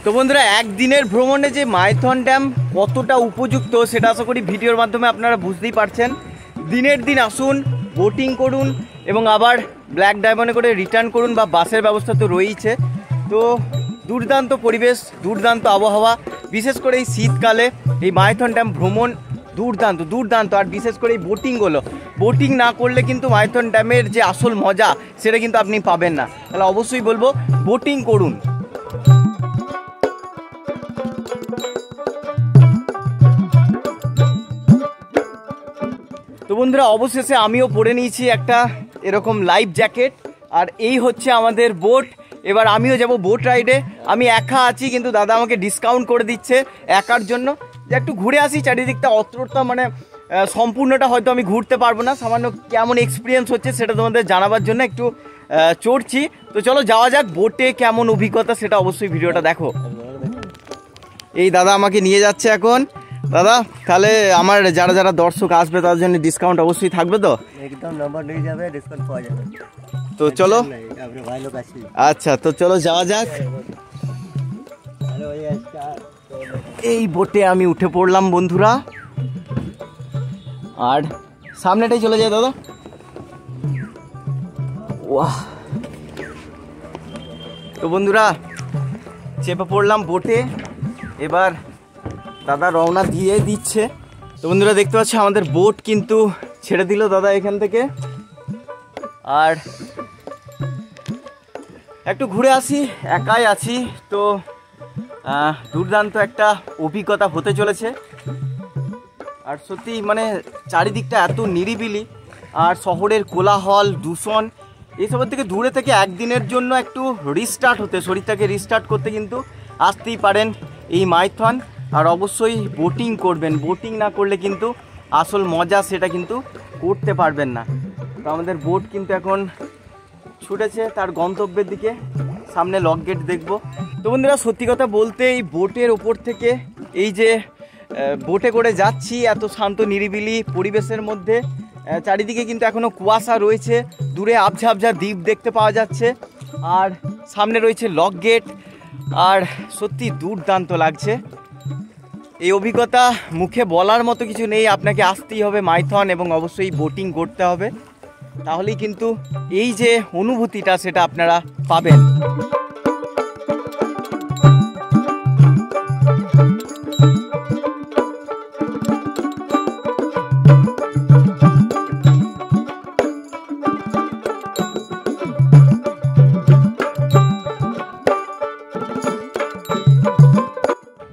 তো বন্ধুরা একদিনের ভ্রমণে যে মাইথন ড্যাম কতটা উপযুক্ত সেটা আশা করি ভিডিওর মাধ্যমে আপনারা বুঝতেই পারছেন। দিনের দিন আসুন, বোটিং করুন এবং আবার ব্ল্যাক ডায়মন্ডে করে রিটার্ন করুন, বা বাসের ব্যবস্থা তো রয়েইছে। তো দুর্দান্ত পরিবেশ, দুর্দান্ত আবহাওয়া, বিশেষ করে এই শীতকালে এই মাইথন ড্যাম ভ্রমণ দুর্দান্ত দুর্দান্ত। আর বিশেষ করে এই বোটিংগুলো, বোটিং না করলে কিন্তু মাইথন ড্যামের যে আসল মজা সেটা কিন্তু আপনি পাবেন না। তাহলে অবশ্যই বলবো বোটিং করুন। তো বন্ধুরা অবশেষে আমিও পরে নিয়েছি একটা এরকম লাইফ জ্যাকেট, আর এই হচ্ছে আমাদের বোট। এবার আমিও যাব বোট রাইডে। আমি একা আছি, কিন্তু দাদা আমাকে ডিসকাউন্ট করে দিচ্ছে একার জন্য, যে একটু ঘুরে আসি চারিদিকটা। অতটা মানে সম্পূর্ণটা হয়তো আমি ঘুরতে পারবো না, সামান্য কেমন এক্সপিরিয়েন্স হচ্ছে সেটা তোমাদের জানাবার জন্য একটু চড়ছি। তো চলো যাওয়া যাক, বোটে কেমন অভিজ্ঞতা সেটা অবশ্যই ভিডিওটা দেখো। এই দাদা আমাকে নিয়ে যাচ্ছে এখন। দাদা তাহলে আমার যারা যারা দর্শক আসবে তাদের জন্য ডিসকাউন্ট অবশ্যই থাকবে তো? একদম নাম্বার নিয়ে যাবে, ডিসকাউন্ট পাওয়া যাবে। তো চলো, আপনি ভাই লোক আছি। আচ্ছা তো চলো যাওয়া যাক। এই বোটে আমি উঠে পড়লাম বন্ধুরা, আর সামনেটাই চলে যায় দাদা। ওয়াহ, তো বন্ধুরা চেপে পড়লাম বোটে। এবার দাদা রওনা দিয়ে দিচ্ছে। তো বন্ধুরা দেখতে পাচ্ছি আমাদের বোট কিন্তু ছেড়ে দিল দাদা এখান থেকে। আর একটু ঘুরে আসি, একাই আছি তো দুর্দান্ত একটা অভিজ্ঞতা হতে চলেছে। আর সত্যি মানে চারিদিকটা এত নিরিবিলি, আর শহরের কোলাহল দূষণ এইসবের থেকে দূরে থেকে একদিনের জন্য একটু রিস্টার্ট হতে, শরীরটাকে রিস্টার্ট করতে কিন্তু আসতেই পারেন এই মাইথন। আর অবশ্যই বোটিং করবেন, বোটিং না করলে কিন্তু আসল মজা সেটা কিন্তু করতে পারবেন না। তো আমাদের বোট কিন্তু এখন ছুটেছে তার গন্তব্যের দিকে, সামনে লক গেট দেখব। তো বন্ধুরা সত্যি কথা বলতে এই বোটের ওপর থেকে এই যে বোটে করে যাচ্ছি এত শান্ত নিরিবিলি পরিবেশের মধ্যে, চারিদিকে কিন্তু এখনও কুয়াশা রয়েছে, দূরে আবঝা আবঝা দ্বীপ দেখতে পাওয়া যাচ্ছে, আর সামনে রয়েছে লক গেট। আর সত্যি দুর্দান্ত লাগছে। এই অভিজ্ঞতা মুখে বলার মতো কিছু নেই, আপনাকে আসতেই হবে মাইথন এবং অবশ্যই বোটিং করতে হবে, তাহলেই কিন্তু এই যে অনুভূতিটা সেটা আপনারা পাবেন।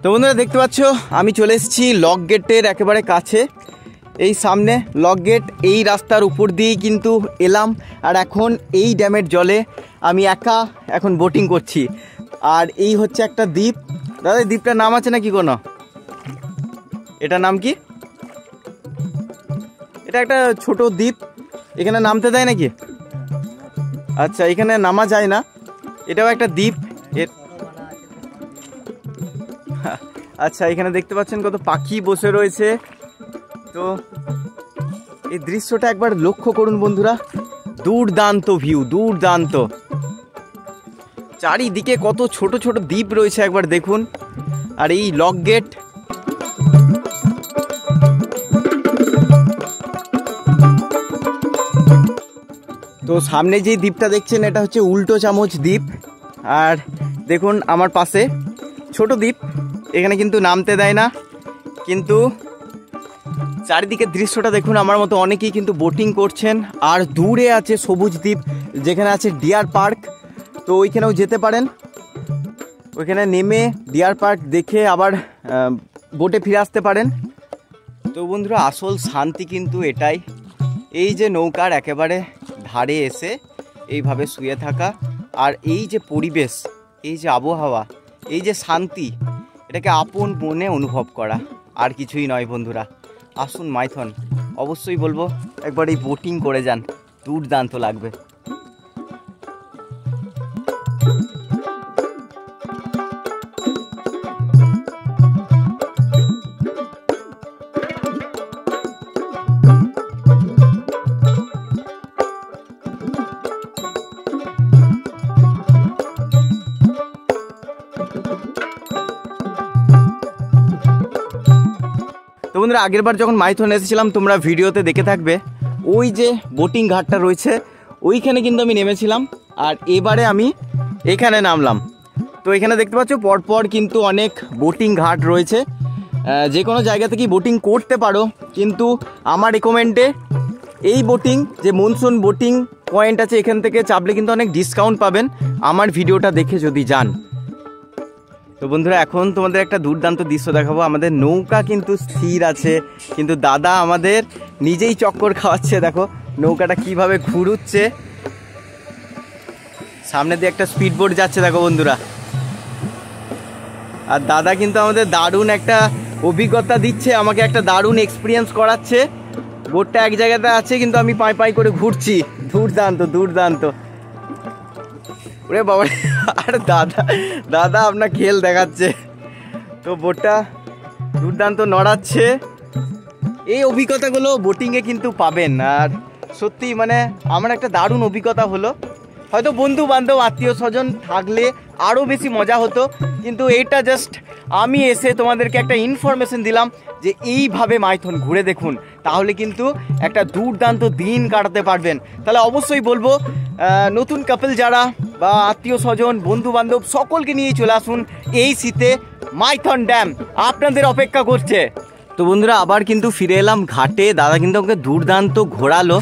তো বন্ধুরা দেখতে পাচ্ছ আমি চলে এসেছি লক গেটের একেবারে কাছে। এই সামনে লক গেট, এই রাস্তার উপর দিয়েই কিন্তু এলাম। আর এখন এই ড্যামের জলে আমি একা এখন বোটিং করছি। আর এই হচ্ছে একটা দ্বীপ। দাদা দ্বীপটার নাম আছে নাকি কোনো? এটার নাম কি? এটা একটা ছোট দ্বীপ, এখানে নামতে দেয় নাকি? আচ্ছা, এখানে নামা যায় না, এটাও একটা দ্বীপ। আচ্ছা, এখানে দেখতে পাচ্ছেন কত পাখি বসে রয়েছে। তো এই দৃশ্যটা একবার লক্ষ্য করুন বন্ধুরা, দুর্দান্ত ভিউ, দুর্দান্ত। চারিদিকে কত ছোট ছোট দ্বীপ রয়েছে একবার দেখুন। আর এই লক গেট, তো সামনে যে দ্বীপটা দেখছেন এটা হচ্ছে উল্টো চামচ দ্বীপ। আর দেখুন আমার পাশে ছোট দ্বীপ, এখানে কিন্তু নামতে দেয় না, কিন্তু চারিদিকে দৃশ্যটা দেখুন। আমার মতো অনেকেই কিন্তু বোটিং করছেন। আর দূরে আছে সবুজ দ্বীপ, যেখানে আছে ডিয়ার পার্ক। তো ওইখানেও যেতে পারেন, ওইখানে নেমে ডিয়ার পার্ক দেখে আবার বোটে ফিরে আসতে পারেন। তো বন্ধুরা আসল শান্তি কিন্তু এটাই, এই যে নৌকার একেবারে ধারে এসে এইভাবে শুয়ে থাকা, আর এই যে পরিবেশ, এই যে আবহাওয়া, এই যে শান্তি, এটাকে আপন মনে অনুভব করা, আর কিছুই নয় বন্ধুরা। আসুন মাইথন, অবশ্যই বলবো একবার এই বোটিং করে যান, দুর্দান্ত লাগবে। তো বন্ধুরা আগের বার যখন মাইথন এসেছিলাম তোমরা ভিডিওতে দেখে থাকবে, ওই যে বোটিং ঘাটটা রয়েছে ওইখানে কিন্তু আমি নেমেছিলাম। আর এবারে আমি এখানে নামলাম। তো এখানে দেখতে পাচ্ছ পরপর কিন্তু অনেক বোটিং ঘাট রয়েছে, যে কোনো জায়গা থেকেই বোটিং করতে পারো। কিন্তু আমার রেকমেন্ডে এই বোটিং, যে মনসুন বোটিং পয়েন্ট আছে, এখান থেকে চাপলে কিন্তু অনেক ডিসকাউন্ট পাবেন আমার ভিডিওটা দেখে যদি যান। তো বন্ধুরা এখন তোমাদের একটা দুর্দান্ত দৃশ্য দেখাবো। আমাদের নৌকা কিন্তু স্থির আছে, কিন্তু দাদা আমাদের নিজেই চক্কর খাওয়াচ্ছে। দেখো নৌকাটা কিভাবে ঘুরুচ্ছে, সামনে দিয়ে একটা স্পিড বোট যাচ্ছে দেখো বন্ধুরা। আর দাদা কিন্তু আমাদের দারুণ একটা অভিজ্ঞতা দিচ্ছে, আমাকে একটা দারুণ এক্সপিরিয়েন্স করাচ্ছে। বোটটা এক জায়গাতে আছে কিন্তু আমি পাই পাই করে ঘুরছি, দুর্দান্ত দুর্দান্ত। ওরে বাবা, আর দাদা আপনার খেল দেখাচ্ছে। তো বোটটা দুর্দান্ত নড়াচ্ছে। এই অভিজ্ঞতাগুলো বোটিংয়ে কিন্তু পাবেন। আর সত্যি মানে আমার একটা দারুণ অভিজ্ঞতা হলো। হয়তো বন্ধু বান্ধব আত্মীয় স্বজন থাকলে আরও বেশি মজা হতো, কিন্তু এইটা জাস্ট আমি এসে তোমাদেরকে একটা ইনফরমেশন দিলাম যে এইভাবে মাইথন ঘুরে দেখুন, তাহলে কিন্তু একটা দুর্দান্ত দিন কাটাতে পারবেন। তাহলে অবশ্যই বলবো নতুন কাপল যারা বা আত্মীয় স্বজন বন্ধু বান্ধব সকলকে নিয়ে চলে আসুন এই শীতে মাইথন ড্যাম আপনাদের অপেক্ষা করছে। তো বন্ধুরা আবার কিন্তু ফিরে এলাম ঘাটে। দাদা কিন্তু আমাকে দুর্দান্ত ঘোরালো,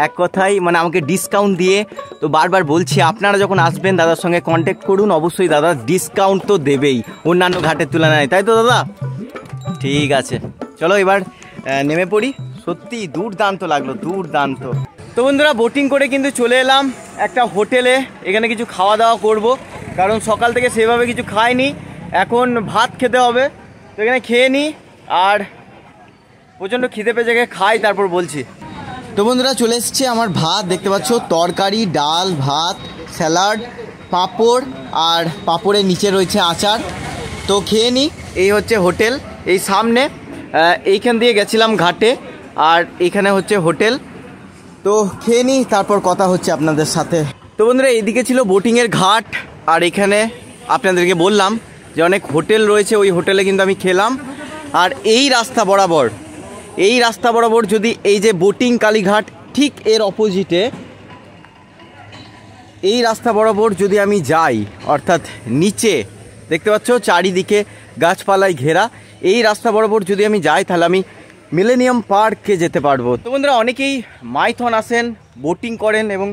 এক কথাই মানে আমাকে ডিসকাউন্ট দিয়ে। তো বারবার বলছি আপনারা যখন আসবেন দাদার সঙ্গে কন্ট্যাক্ট করুন, অবশ্যই দাদা ডিসকাউন্ট তো দেবেই অন্যান্য ঘাটের তুলনায়, তাই তো দাদা? ঠিক আছে, চলো এবার নেমে পড়ি। সত্যি দুর্দান্ত লাগলো, দুর্দান্ত। তো বন্ধুরা বোটিং করে কিন্তু চলে এলাম একটা হোটেলে, এখানে কিছু খাওয়া দাওয়া করব, কারণ সকাল থেকে সেভাবে কিছু খাইনি, এখন ভাত খেতে হবে। তো এখানে খেয়ে নিই, আর প্রচণ্ড খিদে পেয়ে জায়গায় খাই, তারপর বলছি। তো বন্ধুরা চলে এসছে আমার ভাত, দেখতে পাচ্ছ তরকারি, ডাল, ভাত, স্যালাড, পাঁপড়, আর পাঁপড়ের নিচে রয়েছে আচার। তো খেয়ে নিই। এই হচ্ছে হোটেল, এই সামনে এইখান দিয়ে গেছিলাম ঘাটে, আর এইখানে হচ্ছে হোটেল। তো খেয়ে নিই, তারপর কথা হচ্ছে আপনাদের সাথে। তো বন্ধুরা এইদিকে ছিল বোটিংয়ের ঘাট, আর এখানে আপনাদেরকে বললাম যে অনেক হোটেল রয়েছে, ওই হোটেলে কিন্তু আমি খেলাম। আর এই রাস্তা বরাবর যদি এই যে বোটিং কালীঘাট ঠিক এর অপোজিটে, এই রাস্তা বরাবর যদি আমি যাই, অর্থাৎ নিচে দেখতে পাচ্ছ চারিদিকে গাছপালায় ঘেরা, এই রাস্তা বরাবর যদি আমি যাই তাহলে আমি মিলেনিয়াম পার্কে যেতে পারবো। তো বন্ধুরা অনেকেই মাইথন আসেন, বোটিং করেন এবং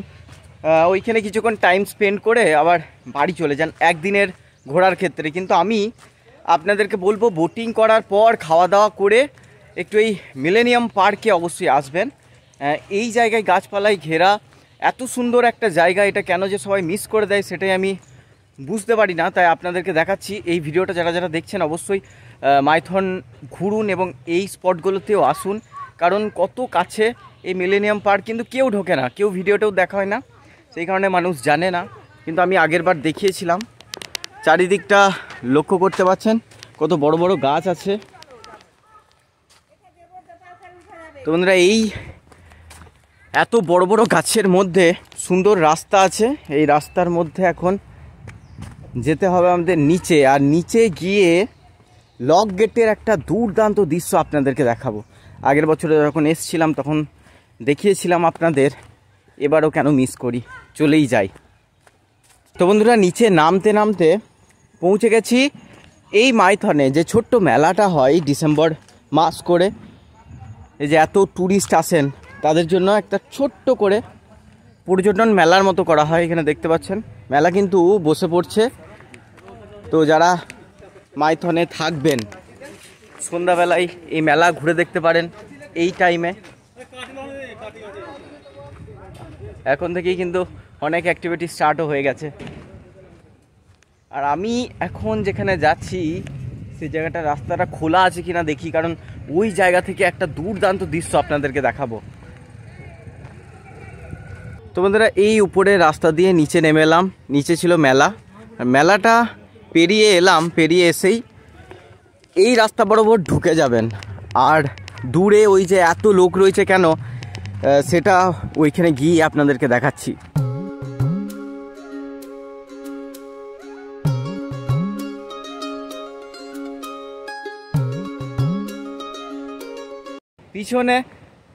ওইখানে কিছুক্ষণ টাইম স্পেন্ড করে আবার বাড়ি চলে যান একদিনের ঘোরার ক্ষেত্রে, কিন্তু আমি আপনাদেরকে বলবো বোটিং করার পর খাওয়া দাওয়া করে একটু এই মিলেনিয়াম পার্কে অবশ্যই আসবেন। এই জায়গায় গাছপালায় ঘেরা এত সুন্দর একটা জায়গা, এটা কেন যে সবাই মিস করে দেয় সেটাই আমি বুঝতে পারি না। তাই আপনাদেরকে দেখাচ্ছি এই ভিডিওটা, যারা যারা দেখছেন অবশ্যই মাইথন ঘুরুন এবং এই স্পটগুলোতেও আসুন, কারণ কত কাছে এই মিলেনিয়াম পার্ক, কিন্তু কেউ ঢোকে না, কেউ ভিডিওতেও দেখা হয় না, সেই কারণে মানুষ জানে না। কিন্তু আমি আগের বার দেখিয়েছিলাম। চারিদিকটা লক্ষ্য করতে পাচ্ছেন কত বড় বড় গাছ আছে। তো বন্ধুরা, এই এত বড় বড় গাছের মধ্যে সুন্দর রাস্তা আছে, এই রাস্তার মধ্যে এখন যেতে হবে আমাদের নিচে, আর নিচে গিয়ে লক গেটের একটা দুর্দান্ত দৃশ্য আপনাদেরকে দেখাবো। আগের বছরে যখন এসছিলাম তখন দেখিয়েছিলাম আপনাদের, এবারও কেন মিস করি, চলেই যাই। তো বন্ধুরা, নিচে নামতে নামতে পৌঁছে গেছি এই মাইথনে যে ছোট্ট মেলাটা হয় ডিসেম্বর মাস করে, এই যে এত ট্যুরিস্ট আসেন তাদের জন্য একটা ছোট্ট করে পর্যটন মেলার মতো করা হয়। এখানে দেখতে পাচ্ছেন মেলা কিন্তু বসে পড়ছে। তো যারা মাইথনে থাকবেন সন্ধ্যাবেলায় এই মেলা ঘুরে দেখতে পারেন এই টাইমে। এখন থেকেই কিন্তু অনেক অ্যাক্টিভিটি স্টার্টও হয়ে গেছে। আর আমি এখন যেখানে যাচ্ছি সেই জায়গাটা রাস্তাটা খোলা আছে কিনা দেখি, কারণ ওই জায়গা থেকে একটা দুর্দান্ত দৃশ্য আপনাদেরকে দেখাবো। তো বন্ধুরা, এই উপরে রাস্তা দিয়ে নিচে নেমে এলাম, নিচে ছিল মেলা, মেলাটা পেরিয়ে এলাম, পেরিয়ে এসেই এই রাস্তা বরাবর ঢুকে যাবেন। আর দূরে ওই যে এত লোক রয়েছে কেন, সেটা ওইখানে গিয়ে আপনাদেরকে দেখাচ্ছি। পিছনে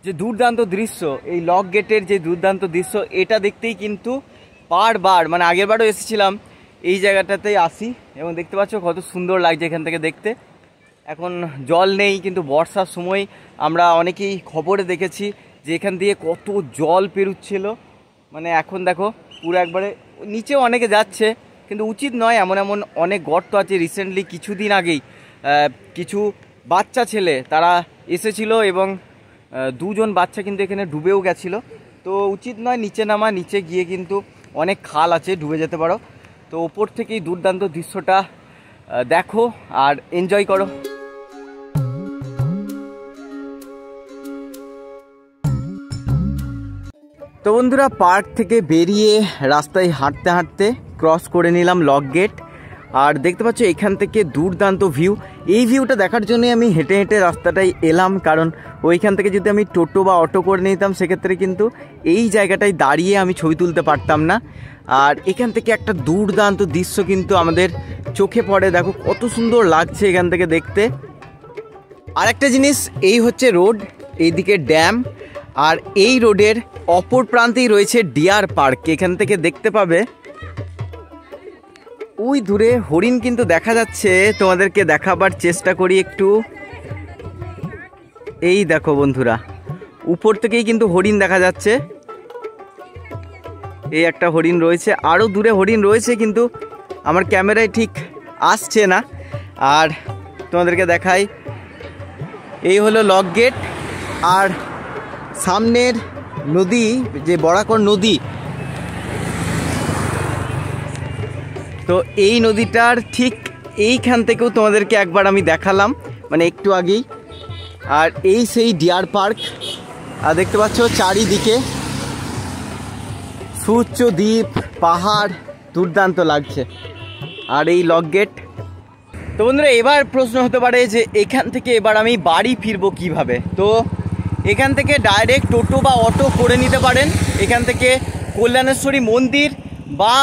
যে দুর্দান্ত দৃশ্য, এই লক গেটের যে দুর্দান্ত দৃশ্য, এটা দেখতেই কিন্তু বারবার, মানে আগের বারও এসেছিলাম এই জায়গাটাতেই আসি এবং দেখতে পাচ্ছ কত সুন্দর লাগছে এখান থেকে দেখতে। এখন জল নেই, কিন্তু বর্ষার সময় আমরা অনেকেই খবরে দেখেছি যে এখান দিয়ে কত জল পেরুচ্ছিল। মানে এখন দেখো পুরো একবারে নিচেও অনেকে যাচ্ছে, কিন্তু উচিত নয়, এমন এমন অনেক গর্ত আছে। রিসেন্টলি কিছুদিন আগেই কিছু বাচ্চা ছেলে তারা এসেছিল এবং দুজন বাচ্চা কিন্তু এখানে ডুবেও গেছিলো। তো উচিত নয় নিচে নামা, নিচে গিয়ে কিন্তু অনেক খাল আছে, ডুবে যেতে পারো। তো ওপর থেকেই দুর্দান্ত দৃশ্যটা দেখো আর এনজয় করো। তো বন্ধুরা, পার্ক থেকে বেরিয়ে রাস্তায় হাঁটতে হাঁটতে ক্রস করে নিলাম লক গেট, আর দেখতে পাচ্ছ এখান থেকে দুর্দান্ত ভিউ। এই ভিউটা দেখার জন্যই আমি হেঁটে হেঁটে রাস্তাটাই এলাম, কারণ ওইখান থেকে যদি আমি টোটো বা অটো করে নিতাম সেক্ষেত্রে কিন্তু এই জায়গাটায় দাঁড়িয়ে আমি ছবি তুলতে পারতাম না। আর এখান থেকে একটা দুর্দান্ত দৃশ্য কিন্তু আমাদের চোখে পড়ে, দেখো কত সুন্দর লাগছে এখান থেকে দেখতে। আর একটা জিনিস, এই হচ্ছে রোড, এইদিকে ড্যাম, আর এই রোডের অপর প্রান্তেই রয়েছে ডিয়ার পার্ক। এখান থেকে দেখতে পাবে ওই দূরে হরিণ কিন্তু দেখা যাচ্ছে, তোমাদেরকে দেখাবার চেষ্টা করি একটু। এই দেখো বন্ধুরা, উপর থেকেই কিন্তু হরিণ দেখা যাচ্ছে। এই একটা হরিণ রয়েছে, আরও দূরে হরিণ রয়েছে, কিন্তু আমার ক্যামেরায় ঠিক আসছে না। আর তোমাদেরকে দেখাই, এই হলো লক গেট, আর সামনের নদী যে বরাকর নদী, তো এই নদীটার ঠিক এইখান থেকেও তোমাদেরকে একবার আমি দেখালাম, মানে একটু আগেই। আর এই সেই ডিয়ার পার্ক, আর দেখতে পাচ্ছ চারিদিকে সূর্য, দ্বীপ, পাহাড়, দুর্দান্ত লাগছে। আর এই লক গেট। তো বন্ধুরা, এবার প্রশ্ন হতে পারে যে এখান থেকে এবার আমি বাড়ি ফিরবো কিভাবে। তো এখান থেকে ডাইরেক্ট টোটো বা অটো করে নিতে পারেন, এখান থেকে কল্যাণেশ্বরী মন্দির বা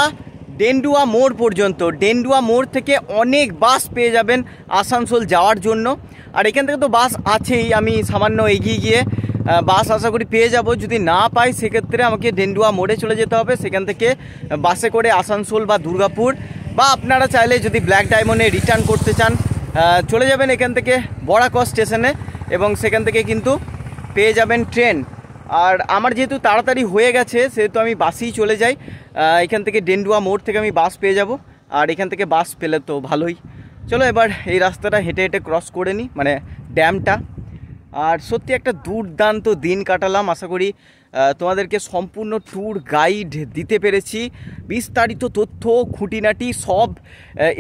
ডেন্ডুয়া মোড় পর্যন্ত। ডেন্ডুয়া মোড় থেকে অনেক বাস পেয়ে যাবেন আসানসোল যাওয়ার জন্য। আর এখান থেকে তো বাস আছেই, আমি সামান্য এগিয়ে গিয়ে বাস আশা করি পেয়ে যাব। যদি না পাই সেক্ষেত্রে আমাকে ডেন্ডুয়া মোড়ে চলে যেতে হবে, সেখান থেকে বাসে করে আসানসোল বা দুর্গাপুর, বা আপনারা চাইলে যদি ব্ল্যাক ডায়মন্ডে রিটার্ন করতে চান চলে যাবেন এখান থেকে বরাকর স্টেশনে, এবং সেখান থেকে কিন্তু পেয়ে যাবেন ট্রেন। আর আমার যেহেতু তাড়াতাড়ি হয়ে গেছে সেহেতু আমি বাসেই চলে যাই। এখান থেকে ডেন্ডুয়া মোড় থেকে আমি বাস পেয়ে যাব, আর এখান থেকে বাস পেলে তো ভালোই। চলো এবার এই রাস্তাটা হেঁটে হেঁটে ক্রস করে নিই, মানে ড্যামটা। আর সত্যি একটা দুর্দান্ত দিন কাটালাম। আশা করি তোমাদেরকে সম্পূর্ণ ট্যুর গাইড দিতে পেরেছি, বিস্তারিত তথ্য খুঁটিনাটি সব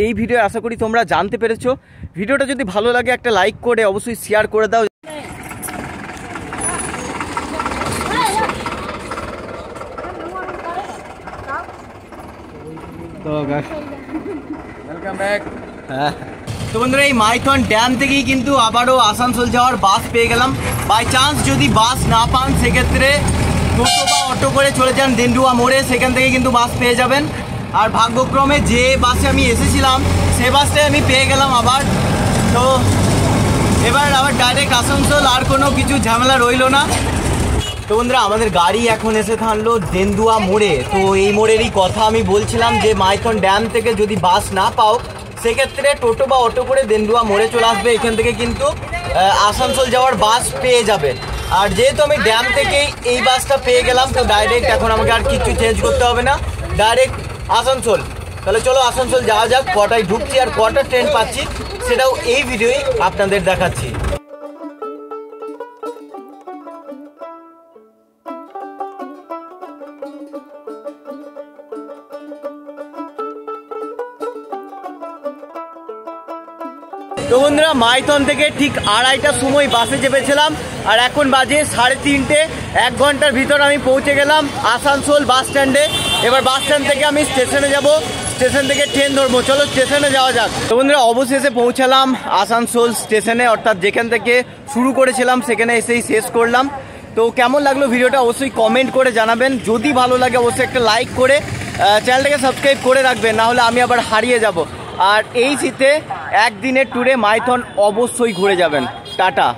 এই ভিডিও আশা করি তোমরা জানতে পেরেছো। ভিডিওটা যদি ভালো লাগে একটা লাইক করে অবশ্যই শেয়ার করে দাও। Welcome back. তো বন্ধুরা এই মাইথন ড্যাম থেকেই কিন্তু আবারও আসানসোল যাওয়ার বাস পেয়ে গেলাম। বাই চান্স যদি বাস না পান সেক্ষেত্রে টোটো বা অটো করে চলে যান দেন্দুয়া মোড়ে, সেখান থেকে কিন্তু বাস পেয়ে যাবেন। আর ভাগ্যক্রমে যে বাসে আমি এসেছিলাম সে বাসটাই আমি পেয়ে গেলাম আবার। তো এবার আবার ডাইরেক্ট আসানসোল, আর কোনো কিছু ঝামেলা রইলো না। তো বন্ধুরা আমাদের গাড়ি এখন এসে থামলো দেন্দুয়া মোড়ে। তো এই মোড়েরই কথা আমি বলছিলাম যে মাইথন ড্যাম থেকে যদি বাস না পাও সেক্ষেত্রে টোটো বা অটো করে দেন্দুয়া মোড়ে চলে আসবে, এখান থেকে কিন্তু আসানসোল যাওয়ার বাস পেয়ে যাবে। আর যেহেতু আমি ড্যাম থেকেই এই বাসটা পেয়ে গেলাম তো ডাইরেক্ট এখন আমাকে আর কিছু চেঞ্জ করতে হবে না, ডাইরেক্ট আসানসোল। তাহলে চলো আসানসোল যাওয়া যাক। কটায় ঢুকছি আর কটা ট্রেন পাচ্ছি সেটাও এই ভিডিওই আপনাদের দেখাচ্ছি। তো বন্ধুরা মাইথন থেকে ঠিক 2:30টার সময় বাসে চেপেছিলাম আর এখন বাজে 3:30। 1 ঘন্টার ভিতর আমি পৌঁছে গেলাম আসানসোল বাস স্ট্যান্ডে। এবার বাস স্ট্যান্ড থেকে আমি স্টেশনে যাব, স্টেশন থেকে ট্রেন ধরবো। চলো স্টেশনে যাওয়া যাক। তো বন্ধুরা অবশেষে পৌঁছালাম আসানসোল স্টেশনে, অর্থাৎ যেখান থেকে শুরু করেছিলাম সেখানে এসেই শেষ করলাম। তো কেমন লাগলো ভিডিওটা অবশ্যই কমেন্ট করে জানাবেন। যদি ভালো লাগে অবশ্যই একটা লাইক করে চ্যানেলটাকে সাবস্ক্রাইব করে রাখবেন, নাহলে আমি আবার হারিয়ে যাব। আর এই শীতে একদিনের ট্যুরে মাইথন অবশ্যই ঘুরে যাবেন। টাটা।